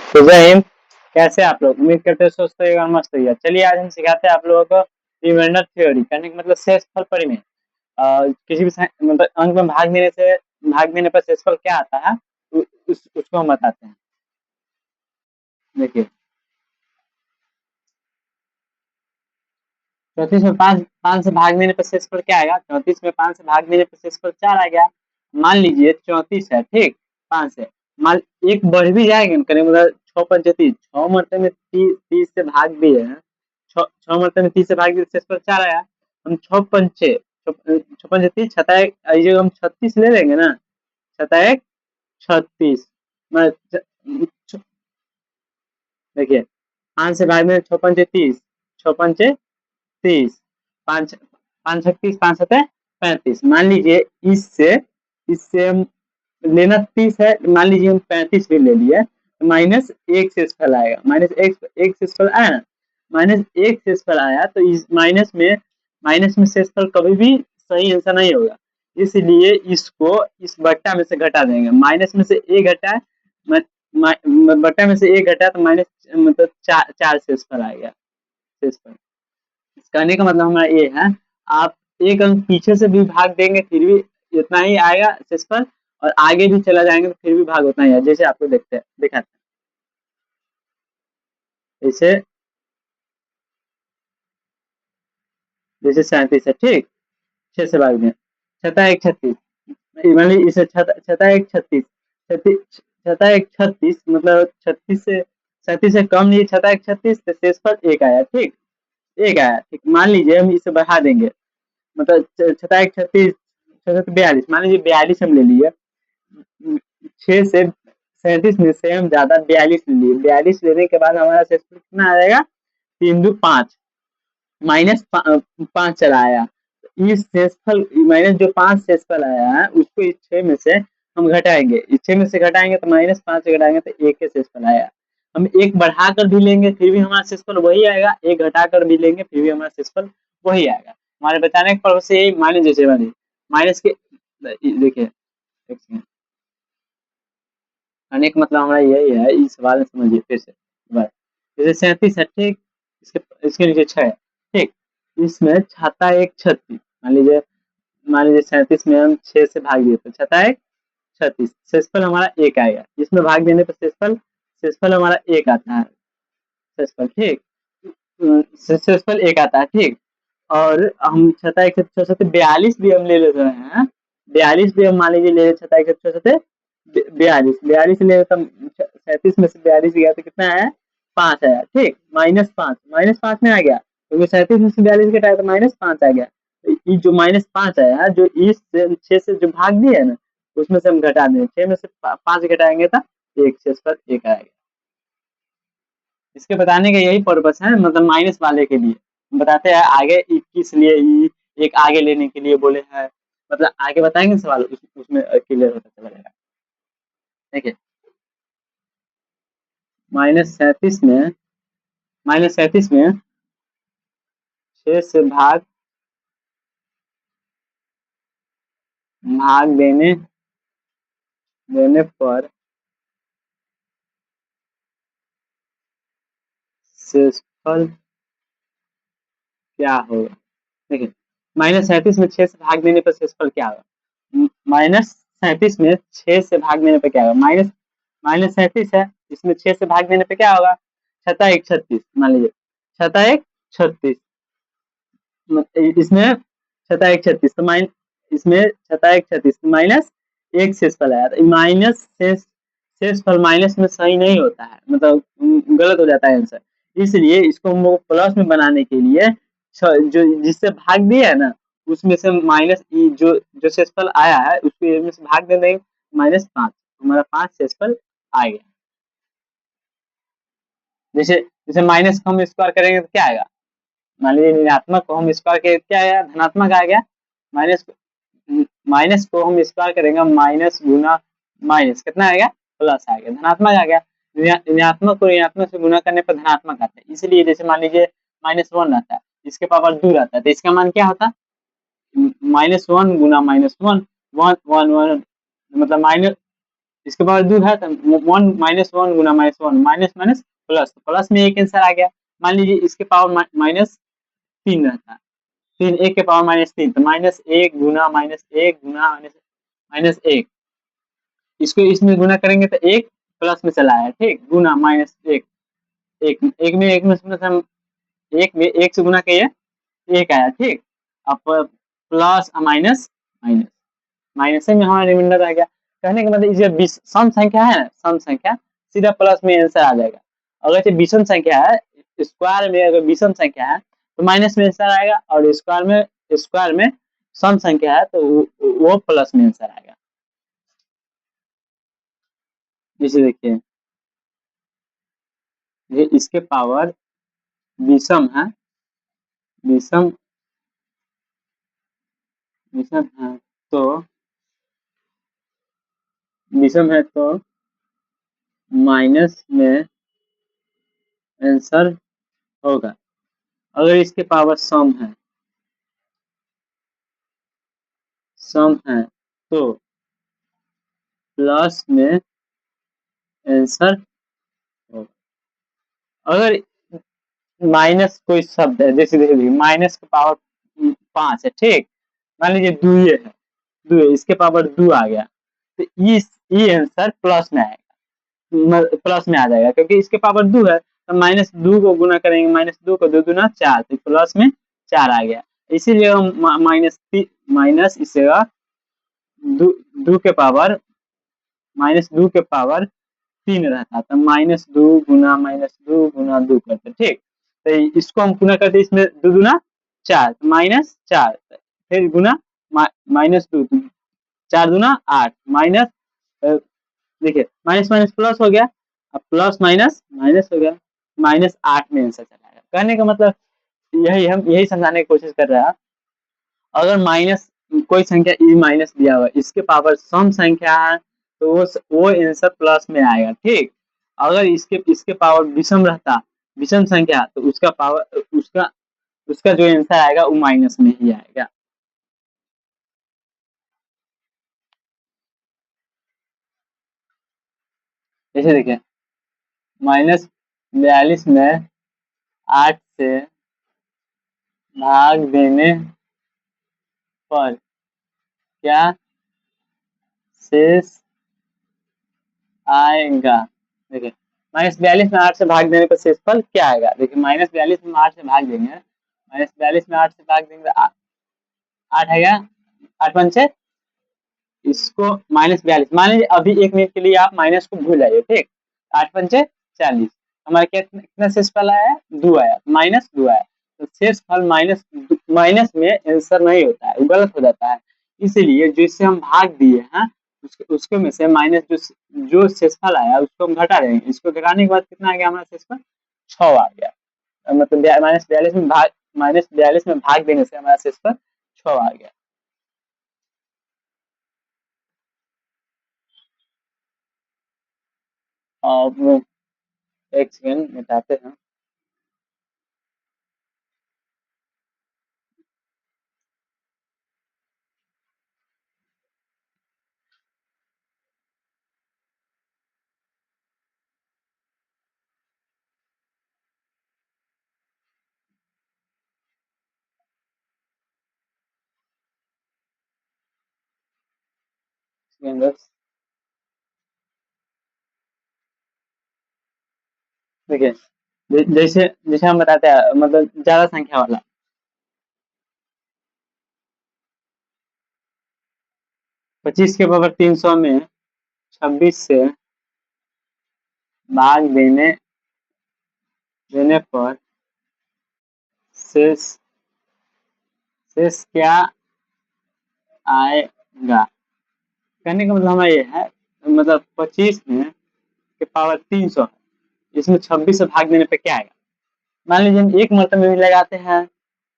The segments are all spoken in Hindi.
तो जय हिंद। कैसे आप लोग? उम्मीद करते हैं स्वस्थ होइएगा और मस्त होइएगा। चलिए आज हम सिखाते हैं आप लोगों को रिमाइंडर थ्योरी। कहने का मतलब शेषफल परिमेय। किसी भी मतलब अंक में भाग देने पर शेषफल क्या आता है, उसको हम बताते हैं। देखिए 34 में पांच पांच से भाग देने पर शेषफल क्या आएगा? 34 में 5 से भाग देने पर शेषफल 4 आ गया। मान लीजिए 34 है, ठीक, 5 से मान एक बढ़ भी जाएगा ना, करीब मतलब 6 पंचे 30, 6 मरते में 30 से भाग दिए हैं, 6 मरते में 30 से भाग दिए, शेषफल 4 आया। हम 6 पंचे 30, छठा एक हम 36 ले लेंगे ना, छठा एक 36। देखिए 5 से भाग में 6 पंचे 30, 6 पंचे 30, पाँच पाँच 36, 5 7 35। मान लीजिए इससे हम लेना 30 है, मान लीजिए हम 35 भी ले लिए, माइनस एक शेषफल आएगा। माइनस एक शेषफल आया ना, माइनस एक शेषफल आया तो इस माइनस में शेषफल कभी भी सही आंसर नहीं होगा। इसलिए इसको इस बट्टा में से घटा देंगे। माइनस में से एक घटा, बट्टा में से एक घटा तो माइनस मतलब चार शेषफल आएगा। शेषफल कहने का मतलब हमारा ये है, आप एक अंक पीछे से भी भाग देंगे फिर भी इतना ही आएगा शेषफल, और आगे भी चला जाएंगे तो फिर भी भाग उतना ही है। जैसे आपको दिखाते हैं, जैसे जैसे 37 है, ठीक, 6 से भाग दें, छठा एक 36, मान लीजिए इसे छठा एक 36, छठा एक 36 मतलब 36 से 37 से कम नहीं, छठा एक 36 तो शेषफल एक आया, ठीक, एक आया, ठीक। मान लीजिए हम इसे बढ़ा देंगे, मतलब छठा एक 36, 42, मान लीजिए 42 हम ले लिए, 6 से 37 में से हम ज्यादा 42 ले लिए। 42 लेने के बाद हमारा शेषफल कितना आ जाएगा? 3×5 माइनस 5 चला आया। इस शेषफल माइनस जो 5 शेषफल आया है उसको इस 6 में से हम घटाएंगे, इस 6 में से घटाएंगे तो माइनस 5 से घटाएंगे तो एक के शेषफल आया। हम एक बढ़ाकर भी लेंगे फिर भी हमारा शेषफल वही आएगा, एक घटाकर भी लेंगे फिर भी हमारा शेषफल वही आएगा। हमारे बताने के पर्पज से यही माइनस जैसे बने, माइनस के देखिए अनेक मतलब हमारा यही है। इस सवाल में समझिए फिर से बस। जैसे 37 है, ठीक, इसके नीचे 6 है, ठीक, इसमें छठा एक 36, मान लीजिए 37 में हम 6 से भाग दिए तो छठा एक 36, शेषफल हमारा एक आएगा। इसमें भाग देने पर शेषफल शेषफल हमारा एक आता है, शेषफल, ठीक, शेषफल एक आता है, ठीक। और हम छठा एक 42 भी हम ले लेते हैं, 42 भी हम मान लीजिए ले छठा एक 42 ले तो 37 में से 42 गया तो कितना आया? 5 आया, ठीक, -5 में आ गया क्योंकि 37 में से 42 घटाया तो -5 आ गया। तो ये जो -5 आया जो इस 6 से जो भाग दिया है ना, उसमें से हम घटा दें, 6 में से 5 घटाएंगे तो एक शेष पर एक आएगा। इसके बताने का यही पर्पस है, मतलब माइनस वाले के लिए बताते हैं। आगे 21 लिए एक आगे लेने के लिए बोले हैं, मतलब आगे बताएंगे सवाल उसमें क्लियर होता चला जाएगा। देखिए -37 में 6 से भाग देने पर शेषफल क्या होगा? देखिए -37 में 6 से भाग देने पर शेषफल क्या होगा? -37 में 6 से भाग देने पर क्या होगा? -37 है, इसमें 6 से भाग देने पे क्या होगा? छठा एक 36, मान लीजिए छठा एक 36, इसमें छठा एक 36 तो इसमें छठा एक 36 माइनस एक शेषफल आया, तो माइनस शेषफल माइनस में सही नहीं होता है, मतलब गलत हो जाता है आंसर। इसलिए इसको हम लोग प्लस में बनाने के लिए जो जिससे भाग दिया है ना, उसमें से माइनस जो जो शेषफल आया है उसको इसमें से भाग दे देंगे, -5, हमारा 5 शेषफल आ गया। जैसे जैसे माइनस को हम स्क्वायर करेंगे तो क्या आएगा? मान लीजिए ऋणात्मक को हम स्क्वायर के क्या आया? धनात्मक आ गया। माइनस माइनस को हम स्क्वायर करेंगे, माइनस गुना माइनस कितना आएगा? प्लस आ गया, धनात्मक आ गया। ऋणात्मक को ऋणात्मक से गुना करने पर धनात्मक आता है। इसलिए जैसे मान लीजिए -1 आता है, इसके पावर 2 आता है, तो इसका मान क्या होता? -1 गुना -1, 1 1 1 मतलब माइनस इसके पावर 2 है तो 1 -1 गुना -1 माइनस माइनस प्लस, प्लस में एक आंसर आ गया। मान लीजिए इसके पावर -3 रहता है, 3 1 के पावर -3 तो -1 गुना -1 गुना -1, इसको इसमें गुना करेंगे तो 1 प्लस में चला आया, ठीक, गुना -1, 1 में से हम 1 से गुना किए 1 आया, ठीक। अब प्लस माइनस माइनस माइनस में हमारा रिमाइंडर आ गया। कहने का मतलब ये सम संख्या है, सम संख्या सीधा प्लस में आंसर आ जाएगा। अगर ये विषम संख्या है, स्क्वायर में अगर विषम संख्या है तो माइनस में आंसर आएगा, और स्क्वायर में सम संख्या है तो वो प्लस में आंसर आएगा। जैसे देखिए ये इसके पावर विषम है, विषम विषम है तो विषम है तो माइनस में आंसर होगा। अगर इसके पावर सम है तो प्लस में आंसर होगा। अगर माइनस कोई शब्द है, जैसे देखिए माइनस के पावर 5 है, ठीक, मान लीजिए दुए है, दुए इसके पावर 2 आ गया तो ये आंसर प्लस में आएगा, प्लस में आ जाएगा, क्योंकि इसके पावर 2 है तो -2 को गुना करेंगे, -2 को 2 दूना 4 तो प्लस में 4 आ गया। इसीलिए हम माइनस इसे 2 के पावर -2 के पावर 3 रहता तो -2 गुना -2 गुना 2 करते, ठीक। तो इसको हम गुना करते इसमें 2 दूना 4 -4, फिर गुना -2 4 दूना 8 माइनस, देखिए माइनस माइनस प्लस हो गया, अब प्लस माइनस माइनस हो गया, -8 में आंसर चला गया। कहने का मतलब यही समझाने की कोशिश कर रहा है। अगर माइनस कोई संख्या ई माइनस दिया हुआ इसके पावर सम संख्या है तो वो आंसर प्लस में आएगा, ठीक। अगर इसके पावर विषम रहता, विषम संख्या, तो उसका पावर उसका जो आंसर आएगा वो माइनस में ही आएगा। जैसे देखिए -42 में 8 से भाग देने पर क्या शेष आएगा। देखिए -42 में 8 से भाग देने पर शेषफल क्या आएगा। देखिए -42 में 8 से भाग देंगे, -42 में 8 से भाग देंगे 8 आएगा, 8 पंचे इसको -42, मान लीजिए अभी 1 मिनट के लिए आप माइनस को भूल जाइए, ठीक। 8 पंचे 40, हमारा कितना शेषफल आया, 2 आया, -2 आया, तो शेषफल माइनस में आंसर नहीं होता है, वो गलत हो जाता है। इसीलिए जिससे हम भाग दिए हैं उसके में से माइनस जो शेषफल आया उसको हम घटा देंगे। इसको घटाने के बाद कितना आ गया हमारा शेषफल, 6 आ गया। मतलब -42 में भाग देने से हमारा शेषफल 6 आ गया। अब एक सेकंड मिटाते हैं। देखिए जैसे जैसे हम बताते हैं, मतलब ज्यादा संख्या वाला 25 के पावर 300 में 26 से भाग देने पर शेष शेष क्या आएगा। कहने का मतलब हमारा ये है, मतलब 25 में के पावर 300, इसमें 26 से भाग देने पर क्या आएगा। मान लीजिए हम एक मरतबे में लगाते हैं,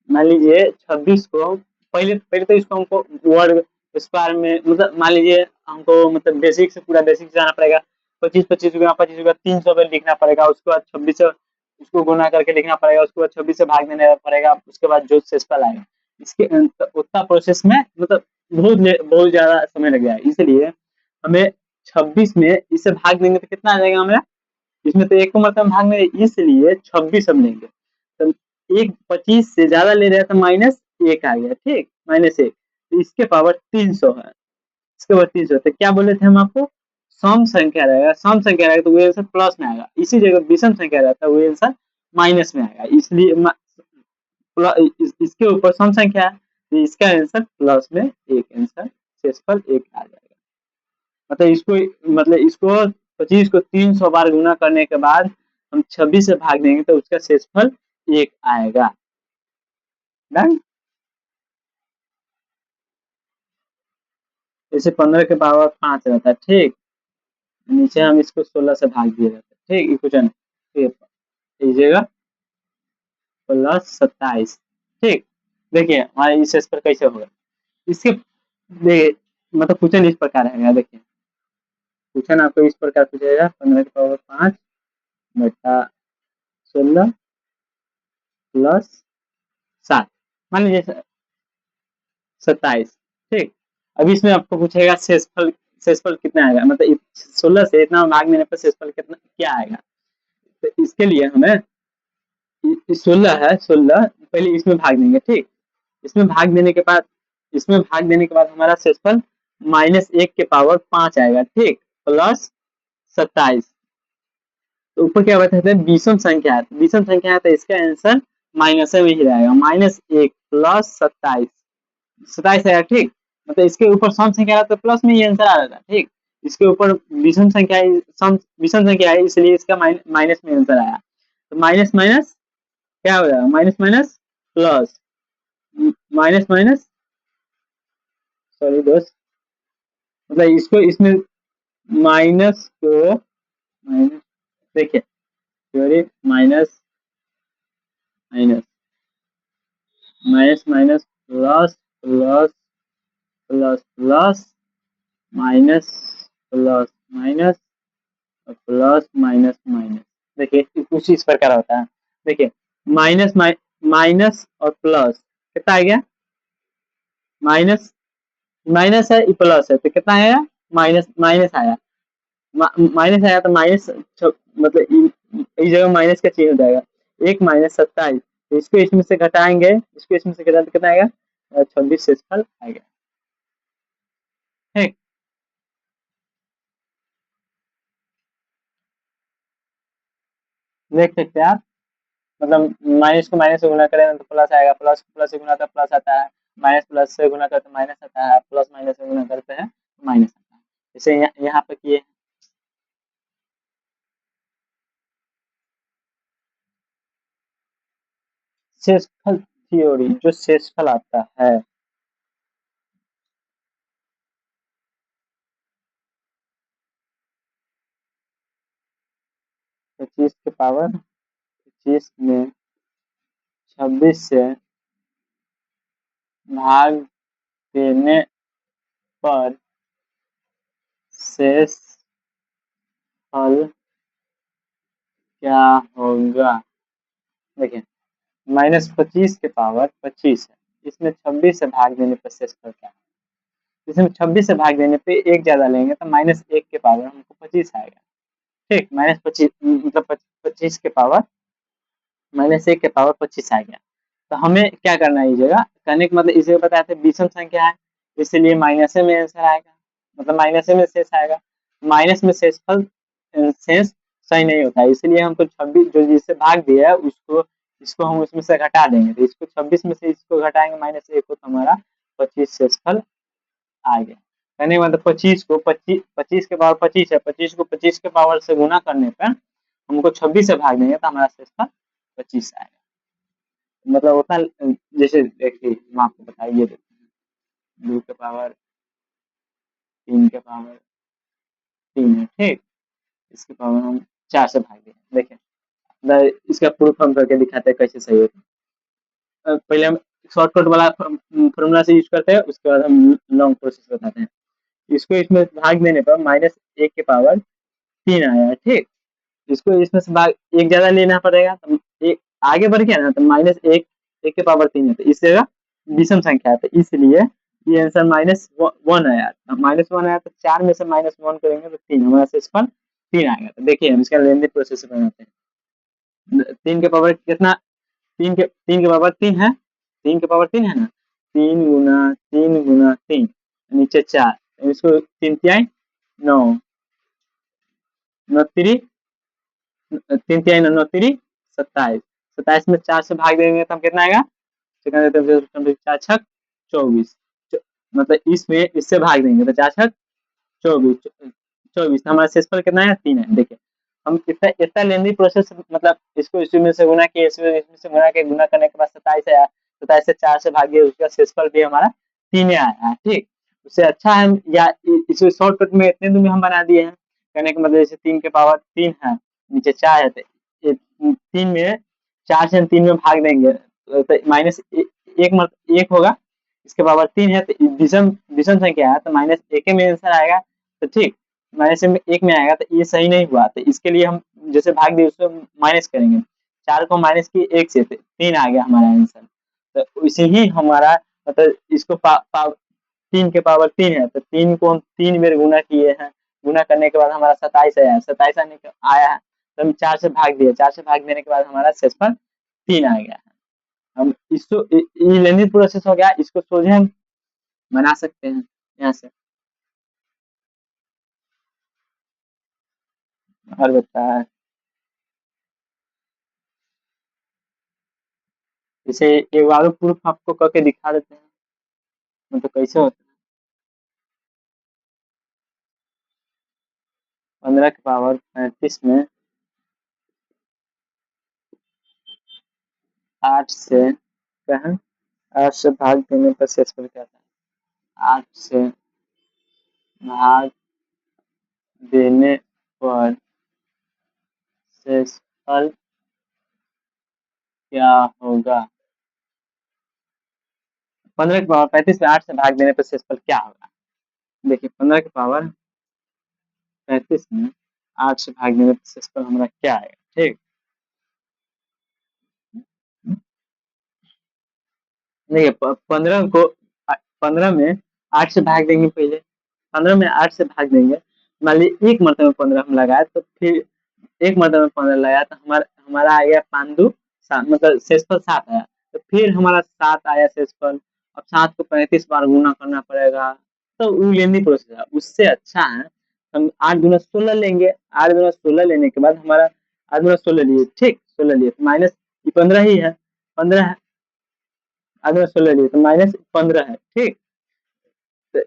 मान लीजिए 26 को पहले पहले तो इसको हमको वर्ग स्क्वायर में, मतलब मान लीजिए हमको मतलब बेसिक से पूरा बेसिक जाना पड़ेगा। 25 25 गुना 25 गुना 300 पे लिखना पड़ेगा, उसके बाद 26 से उसको गुना करके लिखना पड़ेगा, उसके बाद 26 से भाग देना पड़ेगा, उसके बाद जो शेषफल आएगा इसके उतना प्रोसेस में मतलब बहुत ज्यादा समय लग जाएगा। इसलिए हमें 26 में इसे भाग देंगे तो कितना आ जाएगा हमारा, इसमें तो एक को मतलब भाग में, इसलिए 26 हम लेंगे। तो एक 25 से ज्यादा ले रहे हैं तो -1 आ गया, ठीक, -1, तो इसके पावर 300 है, इसके पावर 300। तो क्या बोले थे हम आपको, सम संख्या रहेगा, सम संख्या रहेगा तो वो आंसर प्लस में आएगा, इसी जगह विषम संख्या रहता है वो आंसर माइनस में आएगा, इसलिए इसके ऊपर सम संख्या है तो इसका आंसर प्लस में एक, आंसर शेषफल 1 आ जाएगा। मतलब इसको 25 को 300 बार गुना करने के बाद हम 26 से भाग देंगे तो उसका शेषफल 1 आएगा। डन। जैसे 15 के पावर 5 रहता है, ठीक, नीचे हम इसको 16 से भाग दिए रहते हैं, ठीक, इक्वेशन लीजिएगा +27, ठीक। देखिए हमारे इस शेषफल कैसे होगा, इसके मतलब क्वेश्चन इस प्रकार है, देखिए क्वेश्चन आपको इस प्रकार पूछेगा, 15 के पावर 5 बटा 16 +7, मान लीजिए 27, ठीक। अभी इसमें आपको पूछेगा शेषफल, शेषफल कितना आएगा, मतलब 16 से इतना भाग देने पर शेषफल कितना क्या आएगा। तो इसके लिए हमें 16 है, 16 पहले इसमें भाग देंगे, ठीक, इसमें भाग देने के बाद, इसमें भाग देने के बाद हमारा शेषफल -1 के पावर 5 आएगा, ठीक, +27। तो ऊपर क्या बताते हैं, विषम संख्या है, विषम संख्या है तो इसका आंसर माइनस में ही रहेगा, -1 +27, 27 आएगा, ठीक। मतलब इसके ऊपर सम संख्या है तो प्लस में ही आंसर आ जाता है, ठीक। इसके ऊपर विषम संख्या है, विषम संख्या है इसलिए इसका माइनस में आंसर आया, तो माइनस माइनस क्या हो जाएगा, minus minus plus, minus minus, sorry दोस्त, मतलब इसको इसमें माइनस को माइनस, देखिए sorry, minus minus minus minus plus plus plus plus minus plus minus plus minus minus, देखिए कुछ इस प्रकार होता है, देखिए माइनस माइनस और प्लस कितना आ गया, माइनस माइनस है प्लस है तो कितना आया, माइनस माइनस आया, माइनस आया तो माइनस, मतलब इस जगह माइनस का चिन्ह हो जाएगा, 1 -27, तो इसको इसमें से घटाएंगे, इसको इसमें से घटाएंगे तो कितना आएगा, 26 शेषफल आएगा, ठीक। देख सकते हैं आप, मतलब माइनस को माइनस से गुना करें तो प्लस आएगा, प्लस प्लस से गुना तो प्लस आता है, माइनस प्लस से गुना करते तो माइनस आता है, प्लस माइनस से गुना करते हैं तो माइनस आता है, जैसे यहाँ पे किए शेषफल थ्योरी, जो शेषफल आता है, पच्चीस के पावर 25 में 26 से भाग देने पर शेषफल क्या होगा। देखिए -25 के पावर 25 है, इसमें 26 से भाग देने पर शेषफल क्या है, इसमें 26 से भाग देने पे एक ज्यादा लेंगे तो -1 के पावर हमको 25 आएगा, ठीक, -25 मतलब 25 के पावर -1 के पावर 25 आ गया। तो हमें क्या करना है इस जगह, कहने का मतलब इस जगह बताए थे विषम संख्या है, इसलिए माइनस में आंसर आएगा, मतलब माइनस में शेष आएगा, माइनस में शेषफल शेष सही नहीं होता है, इसलिए हमको 26 जो जिससे भाग दिया है उसको, इसको हम उसमें से घटा देंगे, तो इसको 26 में से इसको घटाएंगे -1 को तो हमारा 25 शेषफल आ गया। कहने का मतलब 25 को 25 के पावर 25 है, 25 को 25 के पावर से गुना करने पर हमको 26 से भाग देंगे तो हमारा शेषफल 25 आएगा, मतलब उतना, जैसे देखिए हम आपको बताइए, 2 के पावर 3 के पावर 3 है, ठीक, इसके पावर हम 4 से भाग देंगे, देखें इसका प्रूफ हम करके दिखाते हैं कैसे सही होता है। पहले हम शॉर्टकट वाला फॉर्मूला से यूज करते हैं, उसके बाद हम लॉन्ग प्रोसेस बताते हैं। इसको इसमें भाग देने पर -1 के पावर 3 आया है, ठीक, इसको इसमें से भाग एक ज्यादा लेना पड़ेगा, तो एक आगे बढ़ गया ना, तो -1 1 के पावर 3 है, तो इस जगह विषम संख्या है, तो इसलिए ये आंसर -1 आया, -1 आया तो 4 में से -1 करेंगे तो 3, हमारा शेषफल 3 आएगा। तो देखिए हम इसका लेंदी प्रोसेस बनाते हैं। 3 के पावर कितना, 3 के पावर 3 है, 3 के पावर 3 है ना, 3 गुना 3 गुना 3 नीचे 4, इसको 3 तिहाई 9, 9 3 3 तिहाई 9 3 27, 27 में 4 से भाग देंगे तो हम कितना आएगा, सेकंड 4 छक 24, मतलब इसमें इससे भाग देंगे तो 4 छक 24, 24 हमारा शेषफल कितना है, 3 है। देखिए हम इतना इतना लेंदी प्रोसेस, मतलब इसको इसी में से गुना किए, इसमें से गुना के, गुना करने के बाद 27 आया, 27 से 4 से भागिए, उसका शेषफल भी हमारा 3 आया है। ठीक, उससे अच्छा है या इसे शॉर्टकट में इतने दूर में हम बना दिए हैं, कहने का मतलब जैसे 3 के पावर 3 है, नीचे 4 है, तो 3 में 4 से हम 3 में भाग देंगे तो माइनस एक होगा, इसके पावर 3 है तो विषम विषम संख्या है तो -1 में आंसर आएगा। तो ठीक, -1 में आएगा तो ये सही नहीं हुआ, तो इसके लिए हम जैसे भाग दिए उसको माइनस करेंगे, 4 को माइनस किए 1 से, 3 आ गया हमारा आंसर। तो इसे ही हमारा मतलब इसको 3 के पावर 3 है तो 3 को हम 3 बार गुना किए हैं, गुना करने के बाद हमारा 27 आया, 27 आया है तो हम 4 से भाग दिए, 4 से भाग देने के बाद हमारा शेषफल 3 आ गया है। हम इसको ये लेंदी प्रोसेस हो गया, इसको सोझे हम बना सकते हैं यहाँ से। और बता जैसे एक बार प्रूफ आपको करके दिखा देते हैं, मतलब कैसे होता है। 15 के पावर 35 में 8 से क्या, 8 से भाग देने पर शेषफल क्या था, 8 से भाग देने पर शेषफल क्या होगा, 15 के पावर 35 में 8 से भाग देने पर शेषफल क्या होगा। देखिए 15 के पावर 35 में 8 से भाग देने पर शेषफल हमारा क्या आएगा। ठीक, देखिए 15 में 8 से भाग देंगे, पहले 15 में 8 से भाग देंगे, मान लीजिए एक मरतबा 15 हम लगाए तो फिर एक मरतबा 15 लगाया तो हमारा हमारा आ गया 5 2 7, मतलब शेषफल 7 आया, तो फिर हमारा 7 आया शेषफल। अब 7 को 35 बार गुना करना पड़ेगा, तो वो लेंदी प्रोसेस है, उससे अच्छा है हम 8 दूना 16 लेंगे, 8 दूना 16 लेने के बाद हमारा 8 दूना 16 लिए, ठीक 16 लिए तो माइनस 15 ही है, 15 है, 8 दूना 16 लिए तो -15 है। ठीक, तो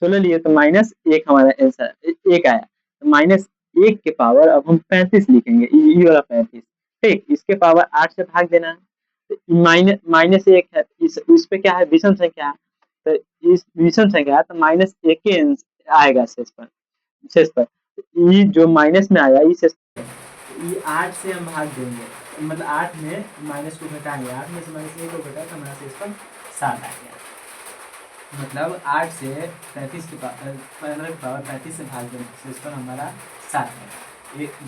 16 लिए तो -1 हमारा आंसर 1 आया, तो -1 के पावर अब हम 35 लिखेंगे, ये वाला 35। ठीक, इसके पावर 8 से भाग देना है, तो -1 है, इस पे क्या है, विषम संख्या है, तो इस विषम संख्या है तो -1 के आएगा शेष पर ये जो माइनस में आया ये 8 से हम भाग देंगे, मतलब 8 में माइनस को घटाएंगे, 8 में से -1 को घटाए तो हमारा शेषफल 7 आ गया। मतलब 8 से 35 के 15 के पावर 35 से भाग देंगे, शेषफल हमारा 7 है।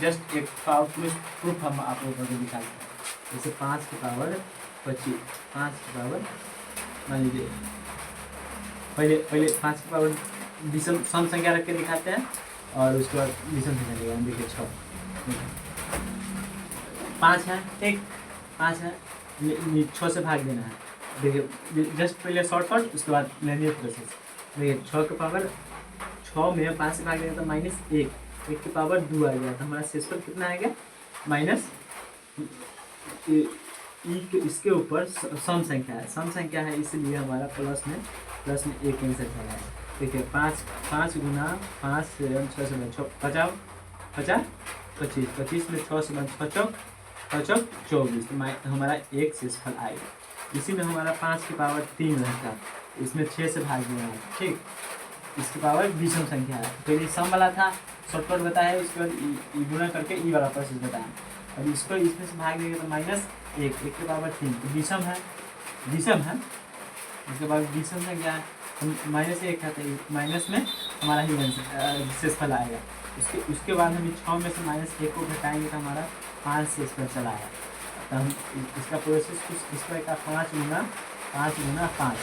जस्ट एक पावर प्रूफ हम आप लोगों को दिखा देते हैं। जैसे 5 के पावर 25, 5 के पावर मान लीजिए, पहले 5 के पावर विषम सम संख्या रख के दिखाते हैं और उसके बाद विषम संख्या देगा। देखिए 6 5 है, ठीक 5 है, 6 से भाग देना है। देखिए जस्ट पहले शॉर्टकट, उसके बाद लिनियर प्रोसेस। देखिए 6 के पावर 6 में 5 से भाग देना तो -1, 1 के पावर 2 आ गया, तो हमारा शेषफल कितना आएगा, माइनस इसके ऊपर सम संख्या है, सम संख्या है इसलिए हमारा प्लस में 1 आंसर चला है। देखिए 5 गुना 5 से 6 से 50 50 25, 25 में 6 से 5 5 24, तो हमारा 1 शेषफल आएगा। इसी में हमारा 5 की पावर 3 रहता, इसमें 6 से भाग देना है। ठीक, इसकी पावर विषम संख्या है, तो ये सम वाला था, शॉर्टकट बताया, उसके बाद गुना करके ई वाला प्रोसेस बताया। अब इसको इसमें से भाग देंगे तो -1, 1 की पावर 3, तो विषम है, इसके बाद विषम संख्या है, -1 है तो माइनस में हमारा ही शेषफल आएगा। उसके बाद हम 6 में से -1 को घटाएंगे तो हमारा 5 शेषफल चला है। तो हम इसका प्रोसेस कुछ इस तरह का, 5 गुना 5 गुना 5,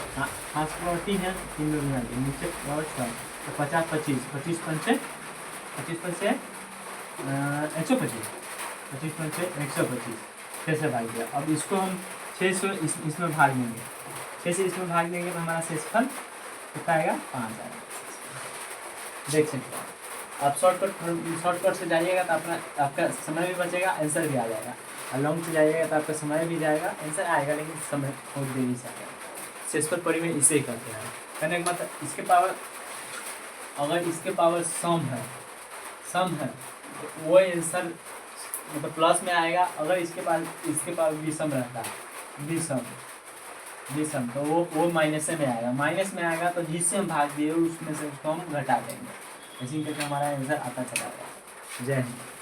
5 का 3 है, 3 में गुना 3 नीचे और 6 तो 50 25 25 पंचे 125, 25 पंचे 125, 6 से भाग दिया। अब इसको हम 6 से इसमें भाग देंगे, 6 से इसमें भाग देंगे तो हमारा शेषफल कितना आएगा 5 आएगा। देख सकते हैं आप शॉर्टकट से जाइएगा तो आपका समय भी बचेगा, आंसर भी आ जाएगा। और लॉन्ग से जाइएगा तो आपका समय भी जाएगा, आंसर आएगा लेकिन समय बहुत देरी से आएगा। शेषफल परिमेय इसे ही कहते हैं। कहने का मतलब इसके पावर, अगर इसके पावर सम है तो वो आंसर मतलब प्लस में आएगा। अगर इसके पास विषम रहता है, विषम तो वो माइनस में आएगा तो जिससे हम भाग दिए उसमें से उसको हम घटा देंगे। इसी करके हमारा आंसर आता चला गया। जय हिंद।